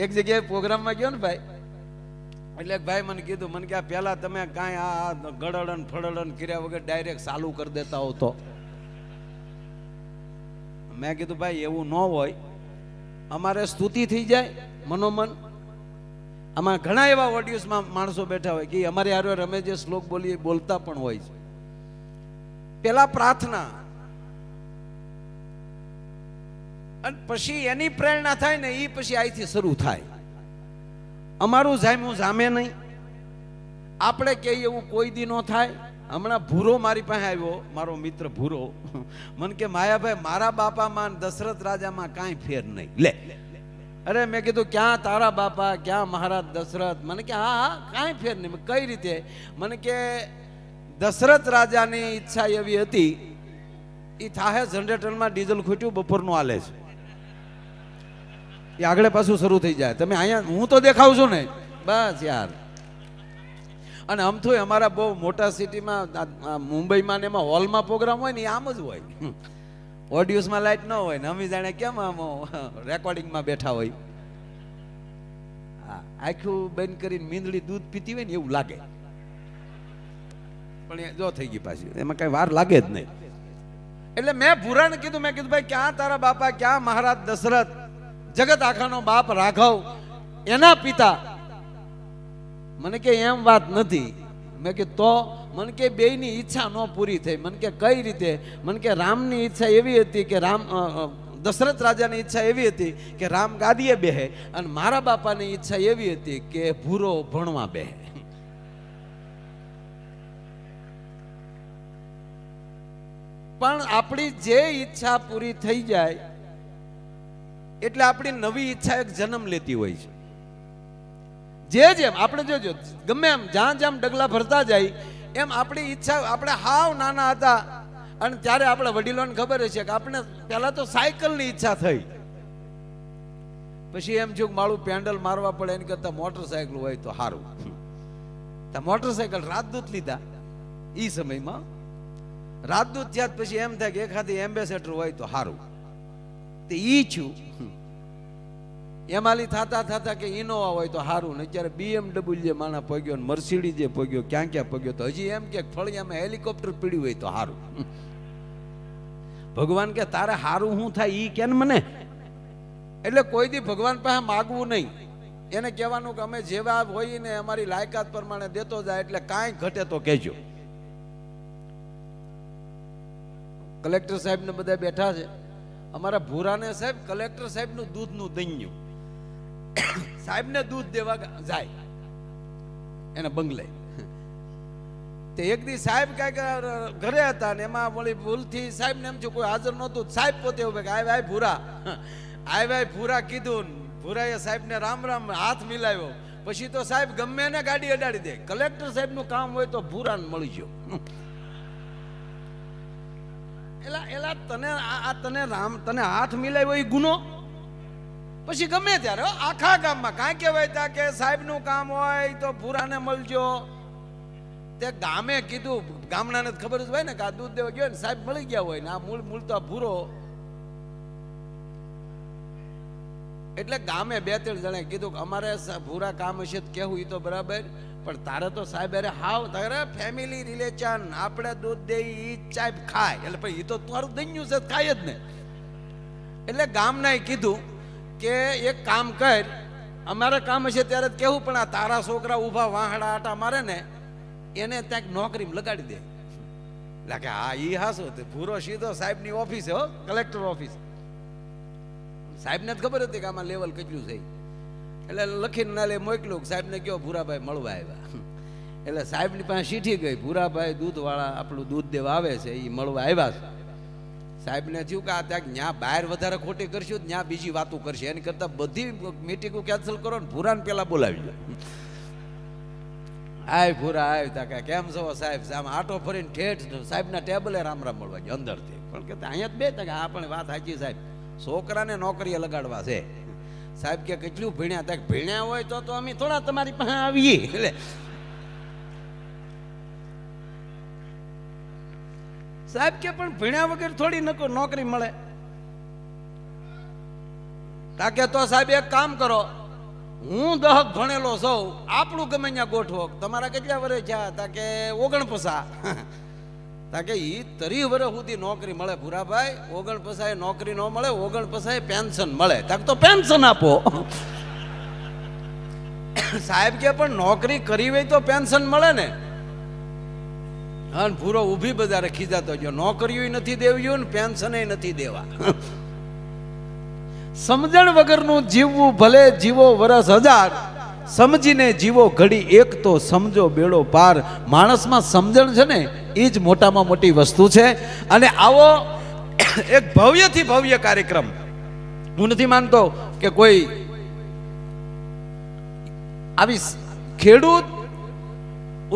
એક જગ્યાએ પ્રોગ્રામમાં ગયો ને ભાઈ, એટલે ભાઈ મને કીધું, મને કે પેલા તમે કાંઈ આ ગળડન ફળડન કર્યા વગર ડાયરેક્ટ ચાલુ કરી દેતા હો તો. મેં કીધું ભાઈ એવું ન હોય, અમારે સ્તુતિ થઈ જાય મનોમન. આમાં ઘણા એવા ઓડિયન્સમાં માણસો બેઠા હોય કે અમારે હારે અમે જે શ્લોક બોલીએ બોલતા પણ હોય છે. પેલા પ્રાર્થના અને પછી એની પ્રેરણા થાય ને એ પછી અહીંથી શરૂ થાય. અમારું જામ્યું જામે નહીં, આપણે કહીએ એવું કોઈ દી ન થાય. હમણાં ભૂરો મારી પાસે આવ્યો, મારો મિત્ર ભૂરો, મને કે માયાભાઈ મારા બાપામાં દશરથ રાજામાં કાંઈ ફેર નહીં. લે અરે મેં કીધું ક્યાં તારા બાપા, ક્યાં મહારાજ દશરથ? મને કે હા હા કાંઈ ફેર નહીં. કઈ રીતે? મને કે દશરથ રાજાની ઈચ્છા એવી હતી, એ થાહે જનરેટરમાં ડીઝલ ખૂટ્યું બપોરનું હાલે છે, એ આગળ પાછું શરૂ થઈ જાય. તમે અહીંયા હું તો દેખાવ છું ને બસ યાર. અને આમ તો અમારા બહુ મોટા સિટીમાં મુંબઈમાં ને એમાં હોલમાં પ્રોગ્રામ હોય ને એ આમ જ હોય. ઓડિયોસમાં લાઈટ ન હોય ને અમે જાણે કેમ આમ રેકોર્ડિંગમાં બેઠા હોય. આખું બંધ કરીને મીંદડી દૂધ પીતી હોય ને એવું લાગે, પણ એ જો થઈ ગઈ પાછી, એમાં કઈ વાર લાગે જ નહીં. એટલે મેં ભૂરાને કીધું, મેં કીધું ભાઈ ક્યાં તારા બાપા, ક્યાં મહારાજ દશરથ, જગત આખાનો બાપ રાઘવ, એના પિતા? મને કે એમ વાત નથી. મેં કે તો? મને કે બેયની ઈચ્છા ન પૂરી થઈ. મને કે કઈ રીતે? મને કે રામની ઈચ્છા એવી હતી કે દશરથ રાજાની ઈચ્છા એવી હતી કે રામ ગાદીએ બેહે, અને મારા બાપાની ઈચ્છા એવી હતી કે ભૂરો ભણવા બેહે. પણ આપણી જે ઈચ્છા પૂરી થઈ જાય એટલે આપણી નવી ઈચ્છા એક જન્મ લેતી હોય છે. જેમ આપણે જોજો, ગમે એમ જ્યાં જ્યાં ડગલા ભરતા જાય એમ આપણી ઈચ્છા, આપણે હાવ નાના હતા અને ત્યારે આપણે વડીલોને ખબર છે કે આપણે પહેલા તો સાયકલની ઈચ્છા થઈ, પછી એમ જો મારું પેન્ડલ મારવા પડે એની કરતા મોટરસાયકલ હોય તો સારું. મોટરસાયકલ રાજદૂત લીધા એ સમયમાં. રાજદૂત થયા પછી એમ થાય કે એખાદી એમ્બેસેડર હોય તો સારું. તે ઈ છું એમાલી થતા થતા કે ઇનોવા હોય તો સારું. ને અત્યારે BMW જે માણા પગ્યો ને મર્સિડીઝ જે પગ્યો, ક્યાં ક્યાં પગ્યો, તો હજી એમ કે ફળિયામાં હેલિકોપ્ટર પીડ્યું હોય તો સારું. ભગવાન કે તારે સારું શું થાય ઈ કે મને. એટલે કોઈ દી ભગવાન પાસે માગવું નહીં, એને કહેવાનું કે અમે જેવા હોય ને અમારી લાયકાત પ્રમાણે દેતો જાય, એટલે કાંઈ ઘટે તો કહેજો. કલેક્ટર સાહેબ ને બધા બેઠા છે, અમારા ભૂરાને સાહેબ કલેક્ટર સાહેબ નું દૂધનું દૈન્યું, સાહેબ ને દૂધ દેવા જાય એને બંગલે. તે એક દી સાહેબ કઈક ઘરે હતા ને એમાં વળી ભૂલથી સાહેબ ને એમ છે કોઈ હાજર નહોતું. સાહેબ પોતે ઉભે કે આય ભાઈ ભૂરા, આય ભાઈ ભૂરા કીધું. ભૂરાએ સાહેબ ને રામ રામ હાથ મિલાવ્યો. પછી તો સાહેબ ગમે ને ગાડી અડાડી દે. કલેક્ટર સાહેબ નું કામ હોય તો ભૂરાને મળી ગયો. એલા તને હાથ મિલાવ્યો એ ગુનો. પછી ગમે ત્યારે આખા ગામમાં કાંઈ કહેવાય તા કે સાહેબ નું કામ હોય તો ભૂરાને મળજો. તે ગામે કીધું, ગામડાને ખબર જ હોય ને કે આ દૂધ દેવા ગયો ને સાહેબ મળી ગયા હોય ને આ મૂળ તો ભૂરો. એટલે ગામે બે ત્રણ જણાએ કીધું કે અમારે ભૂરા કામ હશે તો કેવું એ તો બરાબર, પણ તારે તો સાહેબ અરે હાવ તારે ફેમિલી રિલેશન, આપણે દૂધ દે ઈ સાહેબ ખાય, એટલે ભાઈ એ તો તારું દૈન્યું છે ખાય જ ને. એટલે ગામનાએ કીધું કે એક કામ કર, અમારે કામ હશે ત્યારે જ કેવું, પણ આ તારા છોકરા ઊભા વાહડા આટા મારે ને એને ત્યાં નોકરી લગાડી દે. એટલે કે હા ઈ હાસો. ભૂરો સીધો સાહેબની ઓફિસ, હો કલેક્ટર ઓફિસ. સાહેબને જ ખબર હતી કે આમાં લેવલ કેટલું છે, એટલે લખીને ના લે મોકલું. સાહેબને કહો ભૂરાભાઈ મળવા આવ્યા. એટલે સાહેબની પાસે ચીઠી ગઈ, ભૂરાભાઈ દૂધવાળા આપણું દૂધ દેવા આવે છે એ મળવા આવ્યા છે. સાહેબને થયું કે આ ત્યાં ત્યાં બહાર વધારે ખોટી કરશું ત્યાં બીજી વાતો કરશે, એની કરતા બધી મીટિંગો કેન્સલ કરો ને ભૂરાને પેલા બોલાવી લો. આય ભૂરા આવ તા કેમ છો સાહેબ? આમ આટો ફરીને ઠેઠ સાહેબના ટેબલે રામ રામ મળવા ગયો અંદરથી. પણ કે અહીંયા જ બે તા આ પણ વાત સાચી સાહેબ, છોકરાને નોકરીએ લગાડવા છે. સાહેબ કે કેટલું ભણ્યા? ત્યાં ભણ્યા હોય તો અમે થોડા તમારી પાસે આવીએ. એટલે સાહેબ કે પણ ભણ્યા વગર થોડી નોકરી મળે. તાકે તો સાહેબ એક કામ કરો, હું 10 ભણેલો સૌ, આપણું ગમે ત્યાં ગોઠવો. તમારા કેટલા વર્ષ થયા? તા કે 49. તા કે ઈ 30 વર્ષ સુધી નોકરી મળે ભૂરાભાઈ, 49 નોકરી ન મળે, 49 પેન્શન મળે. તા તો પેન્શન આપો. સાહેબ કે પણ નોકરી કરી હોય તો પેન્શન મળે ને. હા, ભૂરો ઊભી બજારે ખીજાતો ગયો, નોકરીઓ નથી દેવી ને પેન્શન નથી દેવા. સમજણ વગરનું જીવવું ભલે જીવો વરસ 1000, સમજીને જીવો ઘડી એક તો સમજો બેડો પાર. માણસમાં સમજણ છે ને એ જ મોટામાં મોટી વસ્તુ છે. અને આવો એક ભવ્યથી ભવ્ય કાર્યક્રમ, હું નથી માનતો કે કોઈ આવી ખેડૂત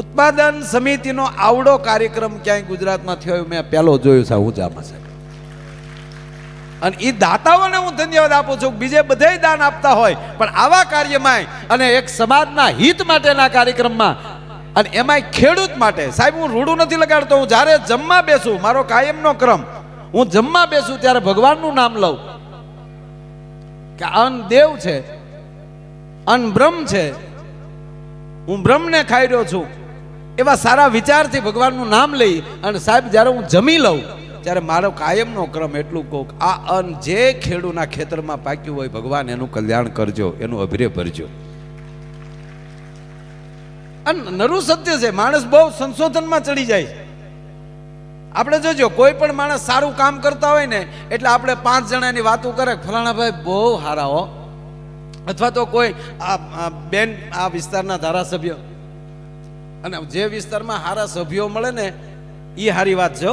ઉત્પાદન સમિતિનો આવડો કાર્યક્રમ ક્યાંય ગુજરાતમાં થયો મેં પહેલો જોયો છે ઊંચામાં સાહેબ. અને એ દાતાઓને હું ધન્યવાદ આપું છું. બીજે બધે દાન આપતા હોય પણ આવા કાર્યમાં અને એક સમાજના હિત માટેના કાર્યક્રમમાં, અને એમાંય ખેડૂત માટે. સાહેબ હું રૂડું નથી લગાડતો. હું જ્યારે જમવા બેસું, મારો કાયમનો ક્રમ, હું જમવા બેસું ત્યારે ભગવાનનું નામ લઉં કે અન્ન દેવ છે, અન્ન બ્રહ્મ છે, હું બ્રહ્મને ખાઈ રહ્યો છું. એવા સારા વિચારથી ભગવાનનું નામ લઈ અને સાહેબ જ્યારે હું જમી લઉં ત્યારે મારો કાયમનો ક્રમ એટલું કહું, આ અન્ન જે ખેડૂના ખેતરમાં પાક્યું હોય ભગવાન એનું કલ્યાણ કરજો, એનું અભિરે ભરજો. અને નરું સત્ય છે. માણસ બહુ સંશોધનમાં ચડી જાય. આપણે જોજો કોઈ પણ માણસ સારું કામ કરતા હોય ને એટલે આપણે 5 જણાની વાતો કરે, ફલાણા ભાઈ બહુ સારા હો. અથવા તો કોઈ બેન આ વિસ્તારના ધારાસભ્ય, અને જે વિસ્તારમાં સારા સભ્યો મળે ને એ સારી વાત છે.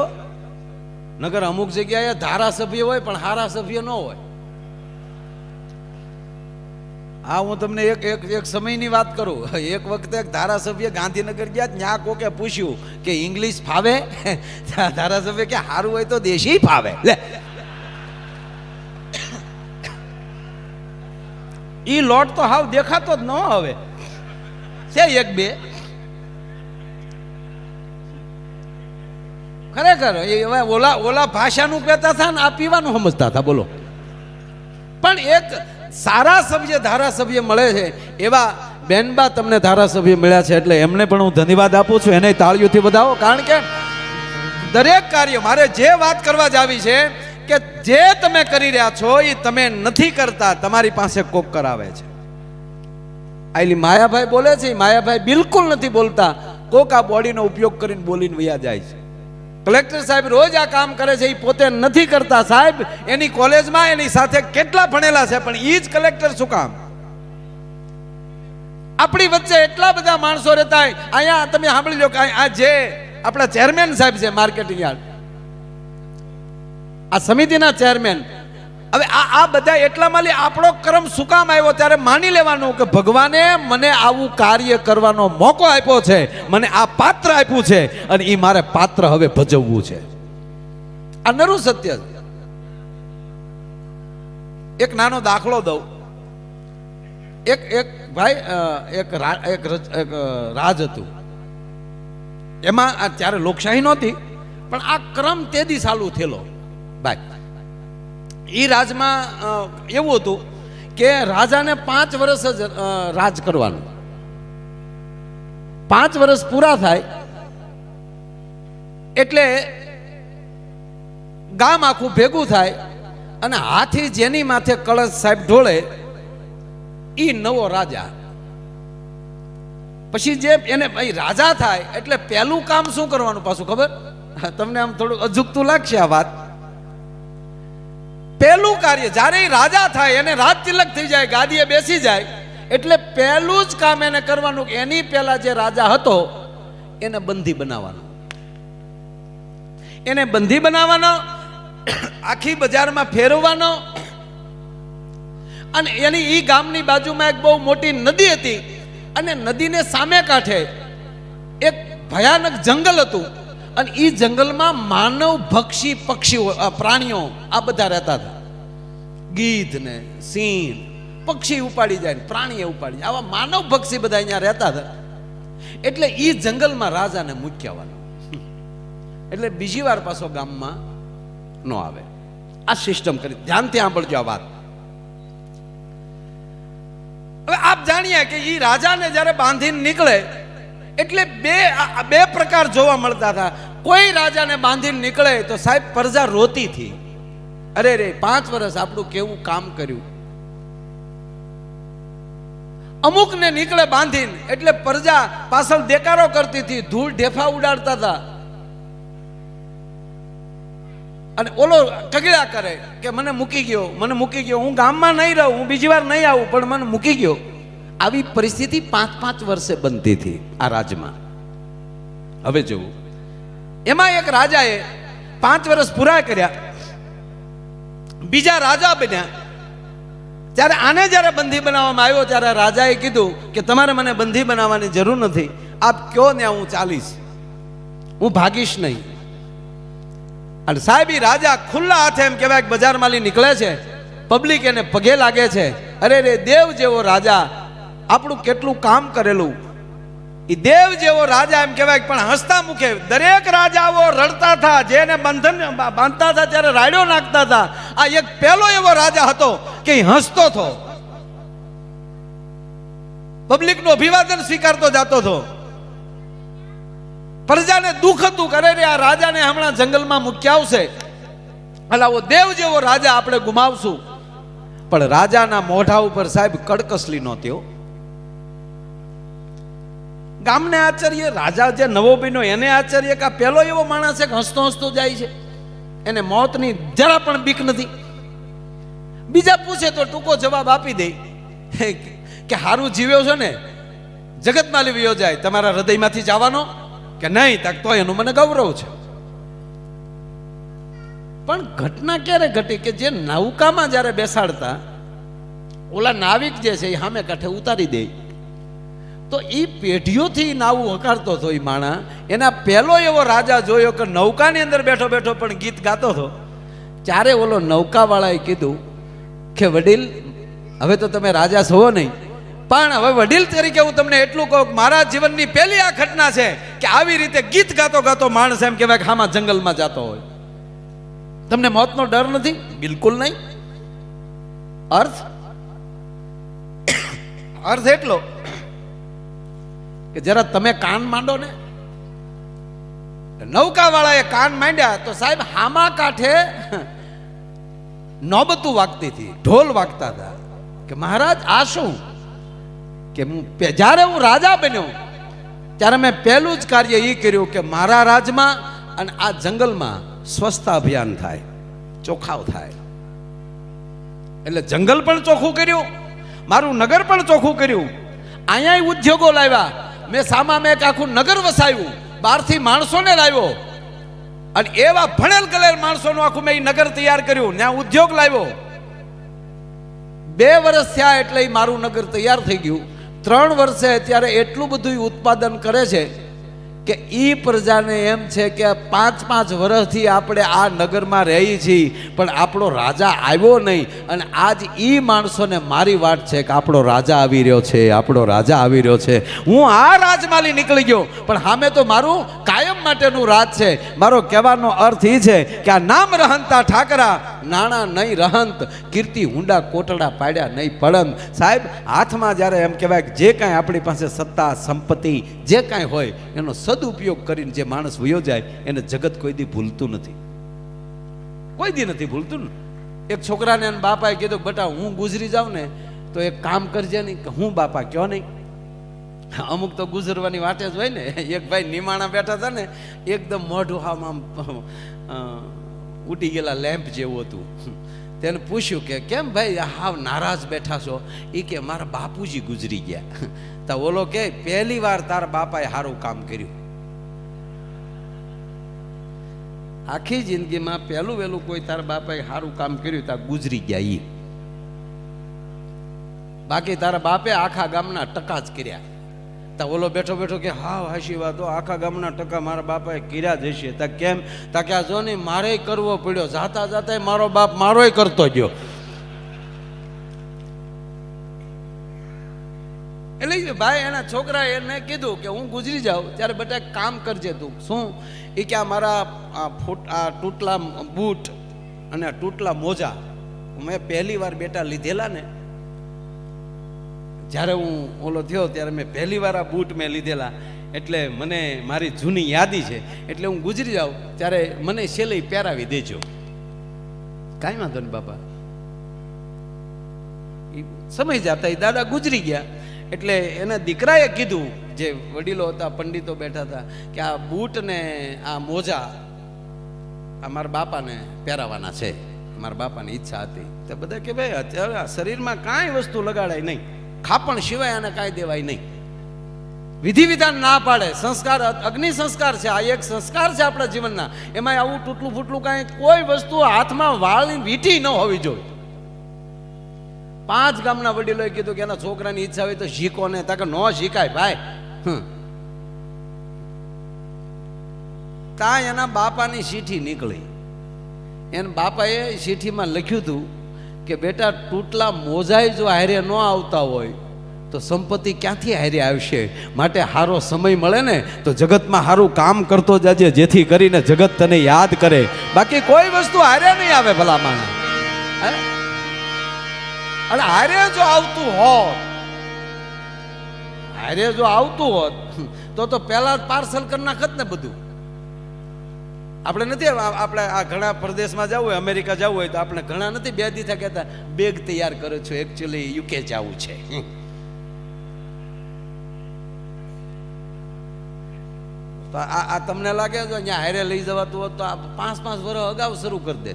નગર અમુક જગ્યાએ ધારાસભ્ય હોય પણ સારા સભ્ય ન હોય. હા, હું તમને એક સમયની વાત કરું. એક વખતે એક ધારાસભ્ય ગાંધીનગર ગયા, ત્યાં કોકે પૂછ્યું કે ઇંગ્લિશ ફાવે? ધારાસભ્ય કે સારું હોય તો દેશી ફાવે. લે, ઈ લોટ તો હાવ દેખાતો જ ન હવે છે. 1-2 ખરેખર ઓલા ભાષાનું કહેતા હતા ને આ પીવાનું સમજતા હતા. બોલો. પણ એક સારા સભ્ય ધારાસભ્ય મળે છે. એવા બેનબા તમને ધારાસભ્ય મળ્યા છે એટલે એમને પણ હું ધન્યવાદ આપું છું. એને તાળીઓથી વધાવો. કારણ કે દરેક કાર્ય મારે જે વાત કરવા જ આવી છે કે જે તમે કરી રહ્યા છો એ તમે નથી કરતા, તમારી પાસે કોક કરાવે છે. આઈલી માયાભાઈ બોલે છે, માયાભાઈ બિલકુલ નથી બોલતા. કોક આ બોડીનો ઉપયોગ કરીને બોલીને વયા જાય છે. કલેક્ટર સાહેબ રોજ આ કામ કરે છે, એ પોતે નથી કરતા. સાહેબ એની કોલેજમાં એની સાથે કેટલા ભણેલા છે પણ એ જ કલેક્ટર શું કામ? આપણી વચ્ચે એટલા બધા માણસો રહેતા હોય. અહીંયા તમે સાંભળી લો કે આ જે આપણા ચેરમેન સાહેબ છે માર્કેટિંગ યાર્ડ, આ સમિતિના ચેરમેન, હવે આ બધા એટલામાં આપણો ક્રમ શું કામ આવ્યો? ત્યારે માની લેવાનું કે ભગવાને મને આવું કાર્ય કરવાનો મોકો આપ્યો છે, મને આ પાત્ર આપ્યું છે અને એ મારે પાત્ર હવે ભજવવું છે. આ નરું સત્ય. એક નાનો દાખલો દઉં. એક ભાઈ એક રાજ હતું. એમાં ત્યારે લોકશાહી નહોતી પણ આ ક્રમ તેદી ચાલુ થયેલો. ભાઈ એ રાજમાં એવું હતું કે રાજાને 5 વર્ષ જ રાજ કરવાનું. 5 વર્ષ પૂરા થાય એટલે ગામ આખું ભેગું થાય અને હાથી જેની માથે કળશ સાહેબ ઢોળે એ નવો રાજા. પછી જે એને રાજા થાય એટલે પહેલું કામ શું કરવાનું પાછું ખબર? તમને આમ થોડું અજુગતું લાગશે આ વાત. પહેલું કાર્ય જ્યારે રાજા થાય એને રાજ તિલક થઈ જાય, ગાદીએ બેસી જાય એટલે પહેલું જ કામ એને કરવાનું કે એની પહેલા જે રાજા હતો એને બંધી બનાવવાનો. એને બંધી બનાવવાનો, આખી બજારમાં ફેરવવાનો. અને એની ઈ ગામની બાજુમાં એક બહુ મોટી નદી હતી અને નદીને સામે કાંઠે એક ભયાનક જંગલ હતું. અને એ જંગલમાં માનવ ભક્ષી પક્ષીઓ, પ્રાણીઓ આ બધા રહેતા હતા. ગીધ ને સિંહ, પક્ષી ઉપાડી જાય, પ્રાણીએ ઉપાડી જાય, આવા માનવ ભક્ષી બધા અહીંયા રહેતા હતા. એટલે એ જંગલમાં રાજાને મૂક્યાવાનો. એટલે બીજી વાર પાછો ગામમાં ન આવે. આ સિસ્ટમ કરી. ધ્યાનથી સાંભળજો આ વાત. હવે આપ જાણીએ કે એ રાજાને જ્યારે બાંધીને નીકળે એટલે બે પ્રકાર જોવા મળતા હતા. કોઈ રાજાને બાંધીને નીકળે તો સાહેબ પ્રજા રોતી હતી, અરે રે 5 વર્ષ આપણું કેવું કામ કર્યું. અમુક ને નીકળે બાંધીને એટલે પ્રજા પાછળ દેકારો કરતી હતી, ધૂળ ઢેફા ઉડાડતા હતા. અને ઓલો કગડા કરે કે મને મૂકી ગયો, હું ગામમાં નહીં રહું, હું બીજી વાર નહીં આવું, પણ મને મૂકી ગયો. આવી પરિસ્થિતિ 5-5 વર્ષે બનતી હતી આ રાજમાં. હવે જોવું, એમાં એક રાજાએ 5 વર્ષ પૂરા કર્યા, બીજા રાજા બન્યા. ત્યારે આને જ્યારે બંધી બનાવવામાં આવ્યો ત્યારે રાજાએ કીધું કે તમારે મને બંધી બનાવવાની જરૂર નથી, આપ કયો ને હું ચાલીશ, હું ભાગીશ નહીં. અને સાહેબ રાજા ખુલ્લા હાથે એમ કહેવાય કે બજારમાં નીકળે છે, પબ્લિક એને પગે લાગે છે. અરે રે દેવ જેવો રાજા, આપણું કેટલું કામ કરેલું. એ દેવ જેવો રાજા એમ કહેવાય, પણ હસતા મુખે. દરેક રાજાઓ રડતા હતા, જેને બંધન બાંધતા હતા ત્યારે રાડ્યો નાખતા હતા. આ એક પહેલો એવો રાજા હતો કે હસતો હતો, પબ્લિકનું અભિવાદન સ્વીકારતો જતો હતો. પ્રજાને દુઃખ હતું, કરે રે આ રાજાને હમણાં જંગલમાં મૂક્યા આવશે, અલાવો દેવ જેવો રાજા આપણે ગુમાવશું. પણ રાજાના મોઢા ઉપર સાહેબ કડકસલી નહોતી. ગામને આશ્ચર્ય, રાજા જે નવો બન્યો એને આશ્ચર્ય કે આ પેલો એવો માણસ છે કે હસતો હસતો જાય છે, એને મોતની જરા પણ બીક નથી. બીજા પૂછે તો ટૂંકો જવાબ આપી દે કે હારું જીવ્યો છે ને, જગતમાં લીવ્યો જાય, તમારા હૃદયમાંથી જવાનો કે નહીં, તક તો એનું મને ગૌરવ છે. પણ ઘટના ક્યારે ઘટી કે જે નૌકામાં જ્યારે બેસાડતા ઓલા નાવિક જે છે એ સામે કાંઠે ઉતારી દે, તો એ પેઢીઓથી નાવું હકારતો હતો એ માણા. એના પહેલો એવો રાજા જોયો કે નૌકાની અંદર બેઠો બેઠો પણ ગીત ગાતો હતો. ત્યારે ઓલો નૌકાવાળાએ કીધું કે વડીલ, હવે તો તમે રાજા છો નહીં, પણ હવે વડીલ તરીકે હું તમને એટલું કહું, મારા જીવનની પહેલી આ ઘટના છે કે આવી રીતે ગીત ગાતો ગાતો માણસ એમ કહેવાય કે આમાં જંગલમાં જતો હોય. તમને મોતનો ડર નથી? બિલકુલ નહીં. અર્થ એટલો કે જરા તમે કાન માંડો ને. નૌકા વાળાએ કાન માંડ્યા તો સાહેબ હામા કાંઠે નોબતું વાગતી હતી, ઢોલ વાગતા હતા કે મહારાજ આ શું? કે જ્યારે હું રાજા બન્યો ત્યારે મેં પહેલું જ કાર્ય એ કર્યું કે મારા રાજમાં અને આ જંગલમાં સ્વચ્છતા અભિયાન થાય, ચોખાવ થાય. એટલે જંગલ પણ ચોખ્ખું કર્યું, મારું નગર પણ ચોખ્ખું કર્યું, અહીંયા ઉદ્યોગો લાવ્યા, મેં સામામાં એક આખું નગર વસાવ્યું, બહારથી માણસોને લાવ્યો અને એવા ભણેલ ગલેલ માણસોનું આખું મેં નગર તૈયાર કર્યું, ત્યાં ઉદ્યોગ લાવ્યો. 2 વર્ષ થયા એટલે મારું નગર તૈયાર થઈ ગયું. 3 વર્ષે અત્યારે એટલું બધું ઉત્પાદન કરે છે કે ઈ પ્રજાને એમ છે કે 5-5 વર્ષથી આપણે આ નગરમાં રહી છીએ, પણ આપણો રાજા આવ્યો નહીં. અને આજ ઈ માણસોને મારી વાત છે કે આપણો રાજા આવી રહ્યો છે, આપણો રાજા આવી રહ્યો છે. હું આ રાજમાલી નીકળી ગયો, પણ સામે તો મારું કાયમ માટેનું રાજ છે. મારો કહેવાનો અર્થ એ છે કે આ નામ રહંતા ઠાકરા, નાણા નહીં રહંત, કીર્તિ હુંડા કોટડા પાડ્યા નહીં પડંત. સાહેબ હાથમાં જ્યારે એમ કહેવાય કે જે કાંઈ આપણી પાસે સત્તા સંપત્તિ જે કાંઈ હોય એનો સદુપયોગ કરીને જે માણસ વયો જાય એને જગત કોઈ દી ભૂલતું નથી, કોઈ દી નથી ભૂલતું ને. એક છોકરાને એના બાપાએ કીધું બેટા હું ગુજરી જાઉં ને તો એક કામ કરજે નહીં. કે હું બાપા કયો નહીં. અમુક તો ગુજરવાની વાટે જ હોય ને. એક ભાઈ નિમાણા બેઠા હતા ને, એકદમ મોઢું આમ ઉડી ગયેલા લેમ્પ જેવું હતું. તેને પૂછ્યું કે કેમ ભાઈ હાવ નારાજ બેઠા છો? એ કે મારા બાપુજી ગુજરી ગયા. તો ઓલો કે પહેલી વાર તારા બાપાએ સારું કામ કર્યું. આખી જિંદગીમાં પહેલું વહેલું કોઈ તારા બાપાએ સારું કામ કર્યું તા ગુજરી ગયા ઈ. બાકી તારા બાપે આખા ગામના ટકા જ કર્યા. તા ઓલો બેઠો બેઠો કે હા હાશી વાત, આખા ગામના ટકા મારા બાપાએ કર્યા જ હશે. તા કેમ? તા કે આ જો ને મારે કરવો પડ્યો, જાતા જાતા મારો બાપ મારોય કરતો ગયો. એટલે ભાઈ એના છોકરાએ એને કીધું કે હું ગુજરી જાઉં ત્યારે બેટા કામ કરજે તું. શું? એ કે આ મારા આ તૂટલા બૂટ અને આ તૂટલા મોજા મેં પહેલી વાર બેટા લીધેલા ને, જ્યારે હું ઓલો થયો ત્યારે મેં પહેલી વાર આ બૂટ મેં લીધેલા, એટલે મને મારી જૂની યાદી છે. એટલે હું ગુજરી જાઉં ત્યારે મને છેલ્લે પહેરાવી દેજો. કાંઈ વાંધો નહીં બાપા. સમય જતા એ દાદા ગુજરી ગયા. એટલે એના દીકરાએ કીધું, જે વડીલો હતા, પંડિતો બેઠા હતા, કે આ બૂટ ને આ મોજા આ મારા બાપાને પહેરાવાના છે. મારા બાપાની ઈચ્છા હતી. તો બધા કે ભાઈ અત્યારે શરીરમાં કાંઈ વસ્તુ લગાડાય નહીં, ખાપણ સિવાય આને કાંઈ દેવાય નહીં. વિધિ વિધાન ના પાડે. સંસ્કાર અગ્નિ સંસ્કાર છે, આ એક સંસ્કાર છે આપણા જીવનના. એમાં આવું તૂટલું ફૂટલું કાંઈ કોઈ વસ્તુ હાથમાં વાળની વીંટી ન હોવી જોઈએ. 5 ગામના વડીલોએ કીધું કે એના છોકરાની ઈચ્છા હોય તો શીખો ને. તાકે ન શીખાય ભાઈ. ત્યાં એના બાપાની ચીઠી નીકળી. એના બાપાએ ચીઠીમાં લખ્યું હતું કે બેટા, તૂટલા મોજાય જો હારે ન આવતા હોય તો સંપત્તિ ક્યાંથી હારે આવશે. માટે સારો સમય મળે ને તો જગતમાં સારું કામ કરતો જાજે, જેથી કરીને જગત તને યાદ કરે. બાકી કોઈ વસ્તુ હારે નહીં આવે ભલા માણસ. અને હારે જો આવતું હોત, હારે જો આવતું હોત તો પહેલા પાર્સલ કરી નાખત ને બધું. આપણે નથી, આપણે આ ઘણા પ્રદેશમાં જવું હોય, અમેરિકા જવું હોય તો આપણે ઘણા નથી 2 દિવસ કહેતા બેગ તૈયાર કરો છો, એકચ્યુઅલી યુકે જવું છે. તો આ તમને લાગે છે અહીંયા હારે લઈ જવાતું હોત તો આ 5-5 વર્ષ અગાઉ શરૂ કરી દે.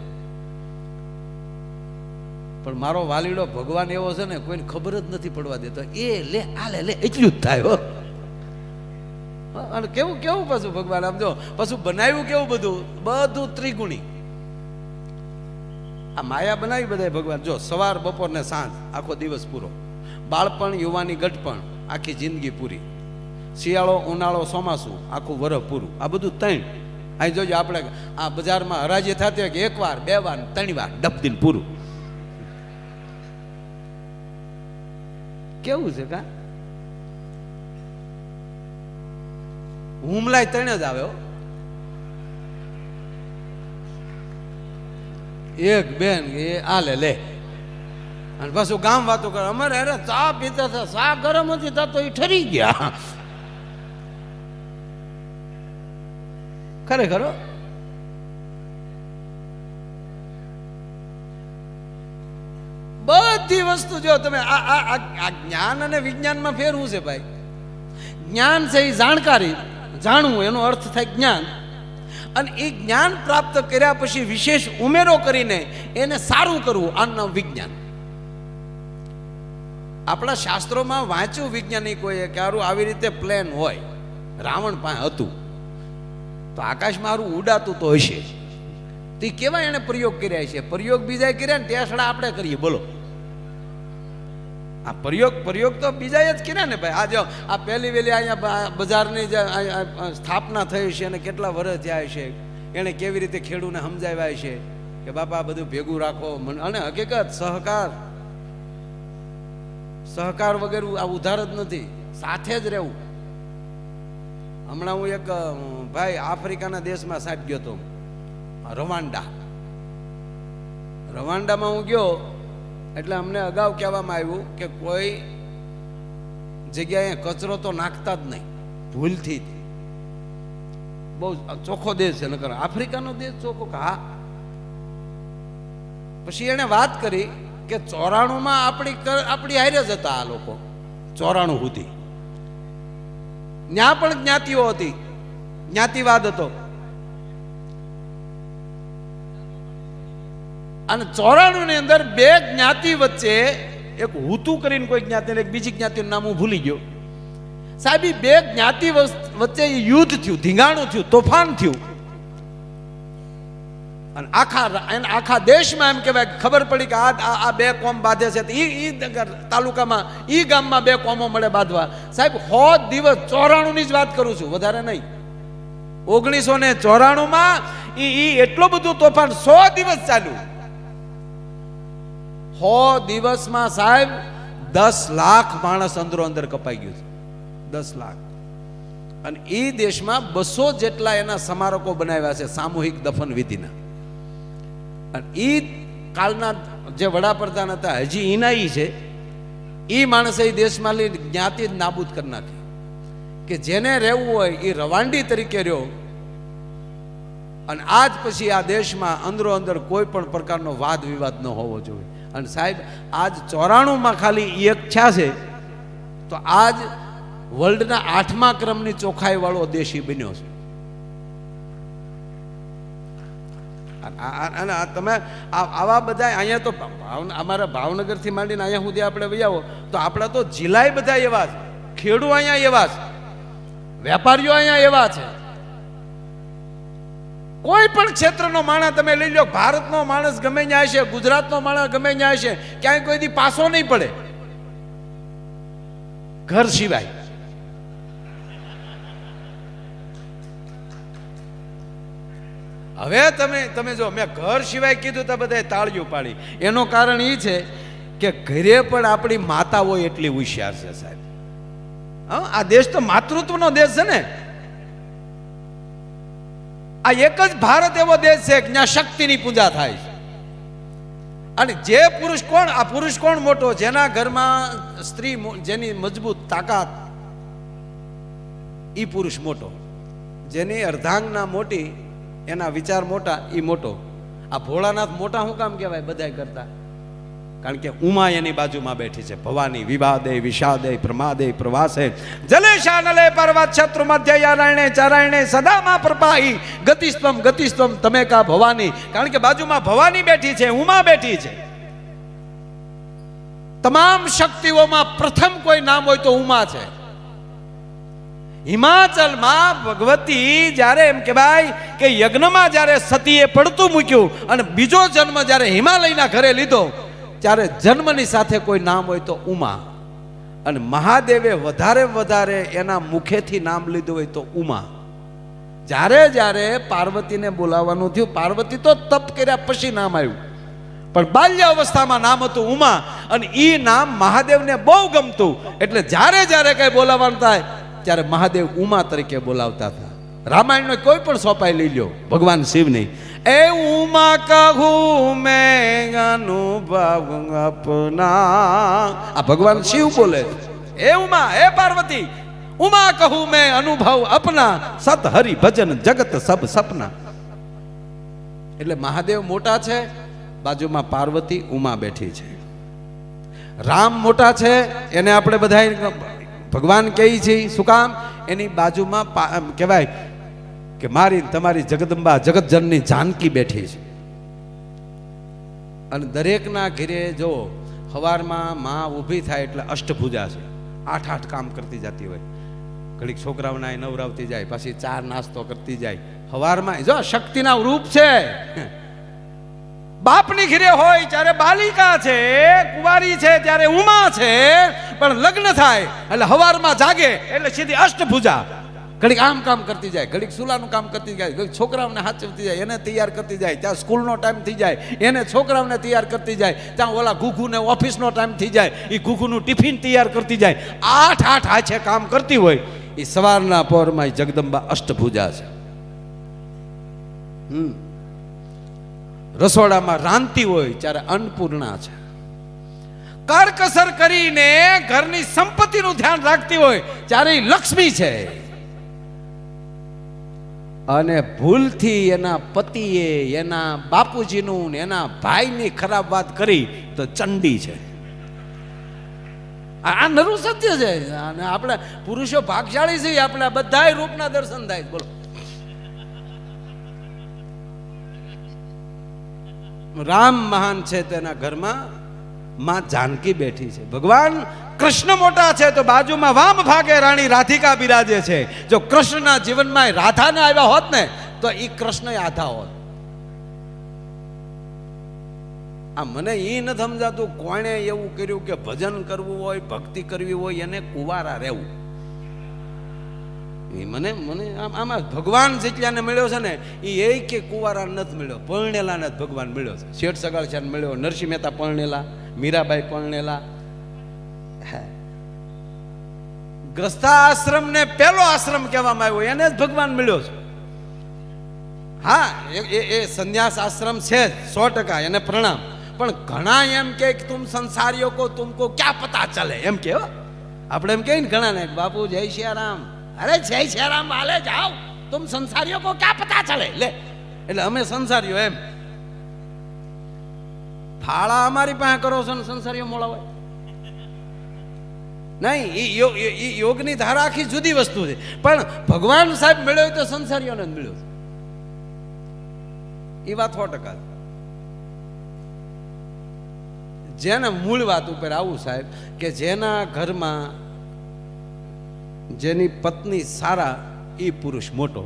પણ મારો વાલીડો ભગવાન એવો છે ને, કોઈને ખબર જ નથી પડવા દેતો. એ લે આ લે એટલું જ થાય હો. અને કેવું કેવું પાછું ભગવાન આમ જો પાછું બનાવ્યું કેવું, બધું ત્રિગુણી. આ માયા બનાવી બધા ભગવાન. જો સવાર બપોર ને સાંજ આખો દિવસ પૂરો, બાળપણ યુવાની ગઢપણ આખી જિંદગી પૂરી, શિયાળો ઉનાળો ચોમાસું આખું વરસ પૂરું. આ બધું 3. અહીં જોજો આપણે આ બજારમાં હરાજી થતી હોય કે 1 વાર 2 વાર 3 વાર ડબદીન પૂરું. કેવું છે કા? હુમલાય 3 જ આવે. એક બેન એ આલે લે અને પાછું ગામ વાતો કરે. અમારે અરે ચા પીતા હતા, ચા ગરમ હતી તો એ ઠરી ગયા. ખરેખર બધી વસ્તુ જો તમે આ જ્ઞાન અને વિજ્ઞાનમાં ફેરવું છે ભાઈ. જ્ઞાન છે એ જાણકારી, જાણવું એનો અર્થ થાય જ્ઞાન. અને એ જ્ઞાન પ્રાપ્ત કર્યા પછી વિશેષ ઉમેરો કરીને એને સારું કરવું, આનું નામ વિજ્ઞાન. આપણા શાસ્ત્રોમાં વાંચ્યું વૈજ્ઞાનિકોએ કે આરું આવી રીતે પ્લેન હોય, રાવણ પાસે હતું તો આકાશમાં આરું ઉડાતું તો હશે. તો એ કેવા એને પ્રયોગ કર્યા છે? પ્રયોગ બીજા કર્યા ને ટેસડા આપણે કરીએ. બોલો, આ પ્રયોગ તો બીજા જ કર્યા ને ભાઈ. આ જો આ પહેલી વેલી અહીંયા બજારની જે સ્થાપના થઈ છે અને કેટલા વર્ષ થયા છે, એને કેવી રીતે ખેડૂને સમજાવ્યા છે કે બાપા બધું ભેગું રાખો. અને હકીકત સહકાર વગેરે આ ઉધાર જ નથી, સાથે જ રહેવું. હમણાં હું એક ભાઈ આફ્રિકાના દેશમાં સાહેબ ગયો હતો, રવાંડામાં હું ગયો એટલે અમને અગાઉ કહેવામાં આવ્યું કે કોઈ જગ્યાએ કચરો તો નાખતા જ નહીં, ભૂલથી. બહુ ચોખ્ખો દેશ છે, નકર આફ્રિકાનો દેશ ચોખ્ખો. હા, પછી એને વાત કરી કે 94માં આપણી હારે જ હતા આ લોકો. 94 સુધી ત્યાં પણ જ્ઞાતિઓ હતી, જ્ઞાતિવાદ હતો. અને 94 ની અંદર 2 જ્ઞાતિ વચ્ચે, એક હુતુ કરીને કોઈ જ્ઞાતિ, એક બીજી જ્ઞાતિનું નામ હું ભૂલી ગયો સાહેબ. 2 જ્ઞાતિ વચ્ચે યુદ્ધ થયું, ધીંગાણું થયું, તોફાન થયું. અને આખા દેશમાં એમ કહેવાય ખબર પડી કે આ 2 કોમ બાંધે છે. ઈ તાલુકામાં, ઈ ગામમાં 2 કોમો મળે બાંધવા. સાહેબ 100 દિવસ, 94 ની જ વાત કરું છું, વધારે નહીં. 1994માં ઈ એટલું બધું તોફાન 100 દિવસ ચાલ્યું. 100 દિવસમાં સાહેબ 10 લાખ માણસ અંદરો અંદર કપાઈ ગયું છે. 10 લાખ. અને એ દેશમાં 200 જેટલા એના સ્મારકો બનાવ્યા છે સામૂહિક દફન વિધિના. અને એ કાળના જે વડાપ્રધાન હતા, હજી ઇનાઈ છે, એ માણસે એ દેશમાં લઈ જ્ઞાતિ જ નાબૂદ કરી નાખી કે જેને રહેવું હોય એ રવાંડી તરીકે રહ્યો. અને આજ પછી આ દેશમાં અંદરો અંદર કોઈ પણ પ્રકારનો વાદ વિવાદ ન હોવો જોઈએ. અને સાહેબ આજ 94માં ખાલી એક છા છે તો આજ વર્લ્ડના 8મા ક્રમની ચોખ્ખાઈ વાળો દેશ બન્યો છે. અને તમે આવા બધા અહીંયા તો અમારા ભાવનગરથી માંડીને અહીંયા સુધી આપણે વૈયાવો તો આપણા તો જિલ્લાય બધા એવા છે, ખેડૂ અહીંયા એવા છે, વેપારીઓ અહીંયા એવા છે. કોઈ પણ ક્ષેત્રનો માણસ તમે લઈ લો, ભારતનો માણસ ગમે ત્યાં છે, ગુજરાતનો માણસ ગમે ત્યાં છે, ક્યાંય કોઈ દી પાસો નહીં પડે ઘર સિવાય. હવે તમે જો મેં ઘર સિવાય કીધું તો બધાએ તાળીઓ પાડી. એનું કારણ એ છે કે ઘરે પણ આપણી માતા હોય એટલી હોશિયાર છે સાહેબ. હા, આ દેશ તો માતૃત્વનો દેશ છે ને. આ એક જ ભારત એવો દેશ છે કે જ્યાં શક્તિની પૂજા થાય છે. અને જે પુરુષ કોણ, આ પુરુષ કોણ મોટો? જેના ઘરમાં સ્ત્રી, જેની મજબૂત તાકાત, ઈ પુરુષ મોટો. જેની અર્ધાંગના મોટી, એના વિચાર મોટા, ઈ મોટો. આ ભોળાનાથ મોટા શું કામ કહેવાય બધાય કરતા? કારણ કે ઉમા એની બાજુમાં બેઠી છે. ભવાની વિવાદે વિષાદે પ્રમાદે પ્રવાસે જલેશાનલે પર્વત શત્રુ મધ્ય યારાયણે ચારાયણે સદામાં પ્રપાહી ગતિસ્તમ ગતિસ્તમ તમે કા ભવાની. કારણ કે બાજુમાં ભવાની બેઠી છે, ઉમા બેઠી છે. તમામ શક્તિઓમાં પ્રથમ કોઈ નામ હોય તો ઉમા છે. હિમાચલમાં ભગવતી જ્યારે એમ કહેવાય કે યજ્ઞમાં જ્યારે સતીએ પડતું મૂક્યું અને બીજો જન્મ જ્યારે હિમાલયના ઘરે લીધો ત્યારે જન્મની સાથે કોઈ નામ હોય તો ઉમા. અને મહાદેવે વધારે એના મુખેથી નામ લીધું હોય તો ઉમા. જ્યારે જ્યારે પાર્વતીને બોલાવવાનું થયું, પાર્વતી તો તપ કર્યા પછી નામ આવ્યું, પણ બાલ્ય અવસ્થામાં નામ હતું ઉમા. અને એ નામ મહાદેવને બહુ ગમતું, એટલે જ્યારે જ્યારે કઈ બોલાવવાનું થાય ત્યારે મહાદેવ ઉમા તરીકે બોલાવતા હતા. રામાયણનો કોઈ પણ સોપાઈ લઈ લો ભગવાન શિવની, એ ઉમા કહું મેં અનુભવ અપના, આ ભગવાન શિવ બોલે. એ ઉમા, એ પાર્વતી, ઉમા કહું મેં અનુભવ અપના, સત હરિ ભજન જગત સબ સપના. એટલે મહાદેવ મોટા છે, બાજુમાં પાર્વતી ઉમા બેઠી છે. રામ મોટા છે, એને આપણે બધા ભગવાન કહી છે. શું કામ? એની બાજુમાં કહેવાય કે મારી તમારી જગદંબા જગતજનની જાનકી બેઠી છે. અને દરેકના ઘરે જો સવારમાં માં ઊભી થાય એટલે અષ્ટભુજા છે, 8 કામ કરતી જતી હોય. ઘડીક છોકરાઓના નવરાવતી જાય, પછી 4 નાસ્તો કરતી જાય. સવારમાં જો શક્તિના રૂપ છે. બાપની ઘરે હોય ત્યારે બાલિકા છે, કુંવારી છે ત્યારે ઉમા છે, પણ લગ્ન થાય એટલે સવારમાં જાગે એટલે સીધી અષ્ટભુજા. ઘડીક આમ કામ કરતી જાય, ઘડીક સુલાનું કામ કરતી જાય, ઘડીક છોકરાઓને હાચવતી જાય, એને તૈયાર કરતી જાય, ત્યાં સ્કૂલનો ટાઈમ થઈ જાય, એને છોકરાઓને તૈયાર કરતી જાય, ત્યાં ઓલા ઘૂઘુને ઓફિસનો ટાઈમ થઈ જાય, એ ઘૂઘુનું ટિફિન તૈયાર કરતી જાય. 8 હાથે કામ કરતી હોય. એ સવારના પહોરમાં જગદંબા અષ્ટભુજા છે. રસોડામાં રાંધતી હોય ત્યારે અન્નપૂર્ણા છે. કરકસર કરીને ઘરની સંપત્તિનું ધ્યાન રાખતી હોય ત્યારે લક્ષ્મી છે. અને ભૂલથી એના પતિએ એના બાપુજીનું એના ભાઈની ખરાબ વાત કરી તો ચંડી છે. આ નરું સત્ય છે. અને આપણે પુરુષો ભાગશાળી છીએ, આપણે બધાય રૂપના દર્શન થાય. બોલો, રામ મહાન છે, તેના ઘરમાં માં જાનકી બેઠી છે. ભગવાન કૃષ્ણ મોટા છે તો બાજુમાં વામ ભાગે રાણી રાધિકા બિરાજે છે. જો કૃષ્ણના જીવનમાં રાધાને આવ્યા હોત ને તો એ કૃષ્ણ આધા હોત. આ મને એ ન સમજાતું કોણે એવું કર્યું કે ભજન કરવું હોય, ભક્તિ કરવી હોય, એને કુંવારા રહેવું. મને આમાં ભગવાન જેટલાને મળ્યો છે ને એ કે કુંવારા નથી મળ્યો, પરણેલા ને ભગવાન મળ્યો છે. શેઠ સગાળચાને મળ્યો, નરસિંહ મહેતા પરણેલા, મીરાબાઈ પરણેલા. ગ્રસ્થાશ્રમ ને પહેલો આશ્રમ કહેવામાં આવ્યો, એને જ ભગવાન મળ્યો છે. હા, એ સંન્યાસ આશ્રમ છે 100%, એને પ્રણામ. પણ ઘણા એમ કે તુમ સંસારીઓ કો તુમકો ક્યાં પતા ચલે એમ કે આપણે એમ કહીએ ને ઘણા ને બાપુ જય સિયારામ, અરે જય સિયારામ વાલે જાઓ, તુમ સંસારીઓ કો ક્યાં પતા ચલે, લે એટલે અમે સંસારીઓ એમ ફાળા અમારી પાસે કરો છો ને સંસારીઓ મોળા હોય નહીં. એ યોગની ધારા આખી જુદી વસ્તુ છે, પણ ભગવાન સાહેબ મળ્યો તો સંસારીઓને જ મળ્યો, એ વાત 100%. જેના મૂળ વાત ઉપર આવું સાહેબ કે જેના ઘરમાં જેની પત્ની સારા એ પુરુષ મોટો.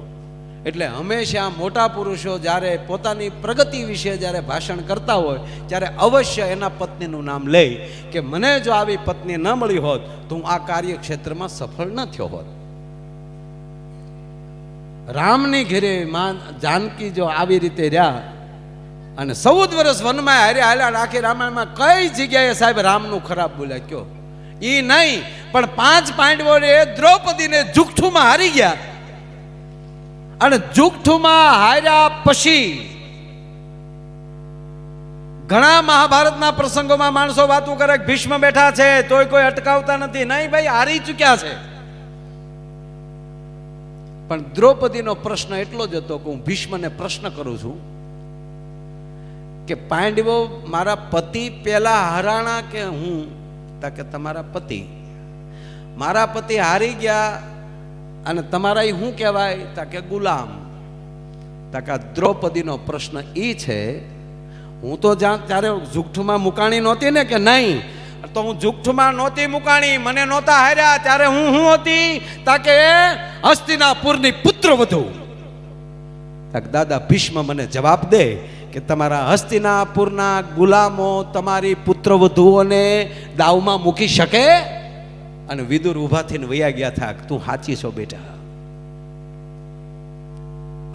એટલે હંમેશા મોટા પુરુષો જ્યારે પોતાની પ્રગતિ વિશે જ્યારે ભાષણ કરતા હોય ત્યારે અવશ્ય એના પત્નીનું નામ લે કે મને જો આવી પત્ની ન મળી હોત તો હું આ કાર્યક્ષેત્રમાં સફળ ન થયો હોત. રામની ઘરે માં જાનકી જો આવી રીતે રહ્યા અને 14 વર્ષ વનમાં હાલ્યા, આખી રામાયણમાં કઈ જગ્યાએ સાહેબ રામનું ખરાબ બોલ્યા કયો? ઈ નહીં, પણ 5 પાંડવોએ દ્રૌપદીને જુઠ્ઠુમાં હારી ગયા અને જુઠ્ઠુમાં હાર્યા પછી ઘણા મહાભારતના પ્રસંગોમાં માણસો વાતો કરે કે ભીષ્મ બેઠા છે તોય કોઈ અટકાવતા નથી. નહીં ભાઈ, હારી ચૂક્યા છે. પણ દ્રૌપદીનો પ્રશ્ન એટલો જ હતો કે હું ભીષ્મને પ્રશ્ન કરું છું કે પાંડવો મારા પતિ પેલા હરાણા કે હું? કે તમારા પતિ. મારા પતિ હારી ગયા અને તમારા શું કહેવાય? તા કે ગુલામ. તા કે દ્રૌપદીનો પ્રશ્ન એ છે, હું તો ત્યારે જુઠ્ઠુમાં મુકાણી નહોતી ને કે નહીં? તો હું જુઠ્ઠુમાં નહોતી મુકાણી, મને નહોતા હાર્યા ત્યારે હું હતી? તા કે હસ્તિનાપુરની પુત્રવધુ. તા કે દાદા ભીષ્મ મને જવાબ દે કે તમારા હસ્તિનાપુરના ગુલામો તમારી પુત્રવધુઓને દાવમાં મૂકી શકે? અને વિદુર ઉભા થઈને વયા ગયા થા, તું સાચી છો બેટા.